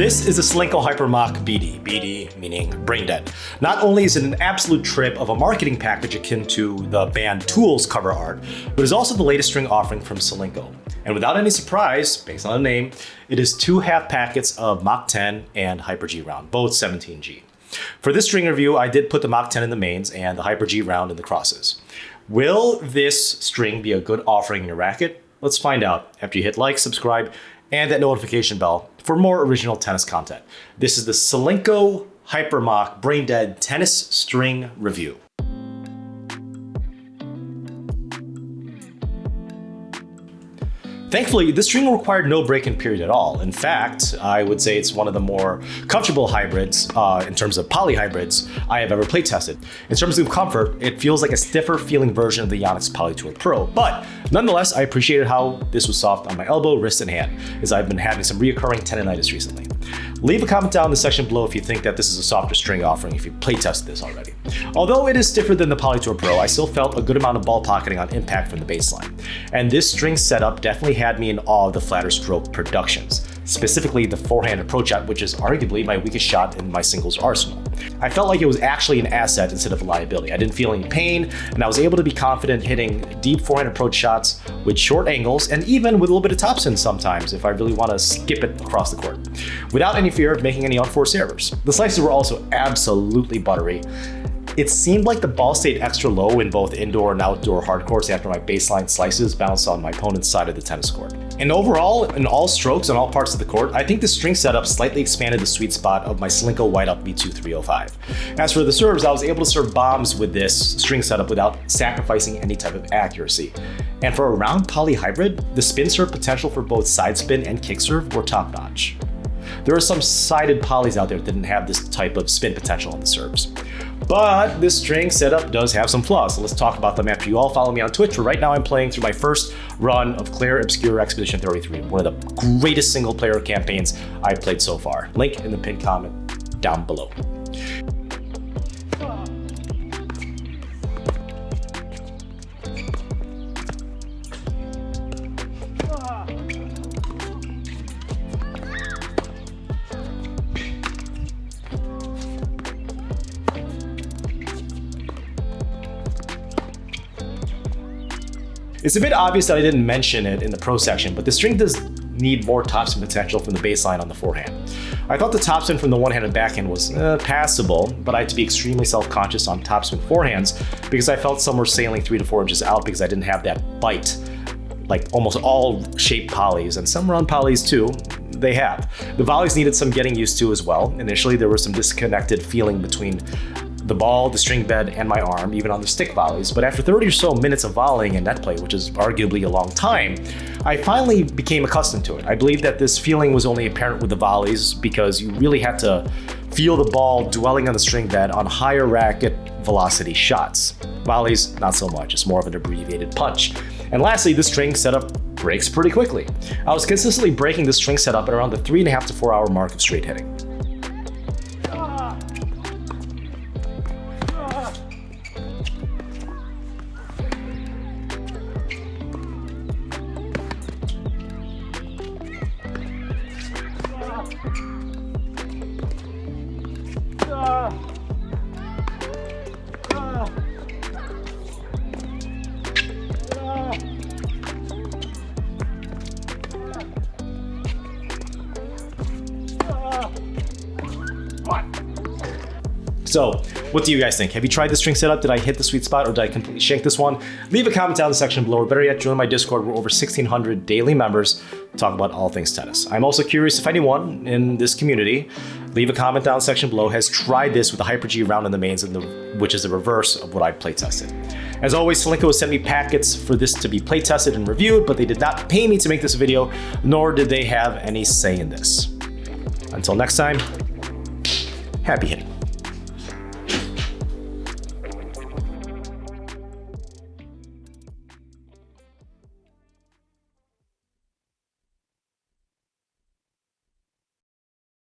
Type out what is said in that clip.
This is the Solinco Hyper Mach BD, BD meaning brain dead. Not only is it an absolute trip of a marketing package akin to the band Tool's cover art, but it's also the latest string offering from Solinco. And without any surprise, based on the name, it is 2 half packets of Mach 10 and Hyper G round, both 17G. For this string review, I did put the Mach 10 in the mains and the Hyper G round in the crosses. Will this string be a good offering in your racket? Let's find out after you hit like, subscribe, and that notification bell for more original tennis content. This is the Solinco Hyper Mach Brain Dead Tennis String Review. Thankfully, this string required no break-in period at all. In fact, I would say it's one of the more comfortable hybrids in terms of poly hybrids I have ever play tested. In terms of comfort, it feels like a stiffer feeling version of the Yonex Poly Tour Pro, but nonetheless, I appreciated how this was soft on my elbow, wrist, and hand, as I've been having some reoccurring tendonitis recently. Leave a comment down in the section below if you think that this is a softer string offering if you play tested this already. Although it is stiffer than the Poly Tour Pro, I still felt a good amount of ball pocketing on impact from the baseline. And this string setup definitely had me in awe of the flatter stroke productions, specifically the forehand approach shot, which is arguably my weakest shot in my singles arsenal. I felt like it was actually an asset instead of a liability. I didn't feel any pain, and I was able to be confident hitting deep forehand approach shots with short angles and even with a little bit of topspin sometimes if I really want to skip it across the court, without any fear of making any unforced errors. The slices were also absolutely buttery. It seemed like the ball stayed extra low in both indoor and outdoor hard courts after my baseline slices bounced on my opponent's side of the tennis court. And overall, in all strokes on all parts of the court, I think the string setup slightly expanded the sweet spot of my Solinco White Up V2 305. As for the serves, I was able to serve bombs with this string setup without sacrificing any type of accuracy. And for a round poly hybrid, the spin serve potential for both side spin and kick serve were top notch. There are some sided polys out there that didn't have this type of spin potential on the serves. But this string setup does have some flaws, so let's talk about them after you all follow me on Twitch, where right now I'm playing through my first run of Claire Obscure Expedition 33, one of the greatest single player campaigns I've played so far. Link in the pinned comment down below. It's a bit obvious that I didn't mention it in the pro section, but the string does need more topspin potential from the baseline on the forehand. I thought the topspin from the one-handed backhand was passable, but I had to be extremely self-conscious on topspin forehands because I felt some were sailing 3 to 4 inches out because I didn't have that bite, like almost all shaped polys, and some round polys too, they have. The volleys needed some getting used to as well. Initially, there was some disconnected feeling between the ball, the string bed, and my arm, even on the stick volleys. But after 30 or so minutes of volleying and net play, which is arguably a long time, I finally became accustomed to it. I believe that this feeling was only apparent with the volleys because you really had to feel the ball dwelling on the string bed on higher racket velocity shots. Volleys, not so much. It's more of an abbreviated punch. And lastly, the string setup breaks pretty quickly. I was consistently breaking the string setup at around the 3.5 to 4 hour mark of straight hitting. So, what do you guys think? Have you tried the string setup? Did I hit the sweet spot or did I completely shank this one? Leave a comment down in the section below, or better yet, join my Discord. We're over 1,600 daily members to talk about all things tennis. I'm also curious if anyone in this community, leave a comment down in the section below, has tried this with the Hyper G round in the mains, which is the reverse of what I play tested. As always, Solinco has sent me packets for this to be play tested and reviewed, but they did not pay me to make this video, nor did they have any say in this. Until next time, happy hitting.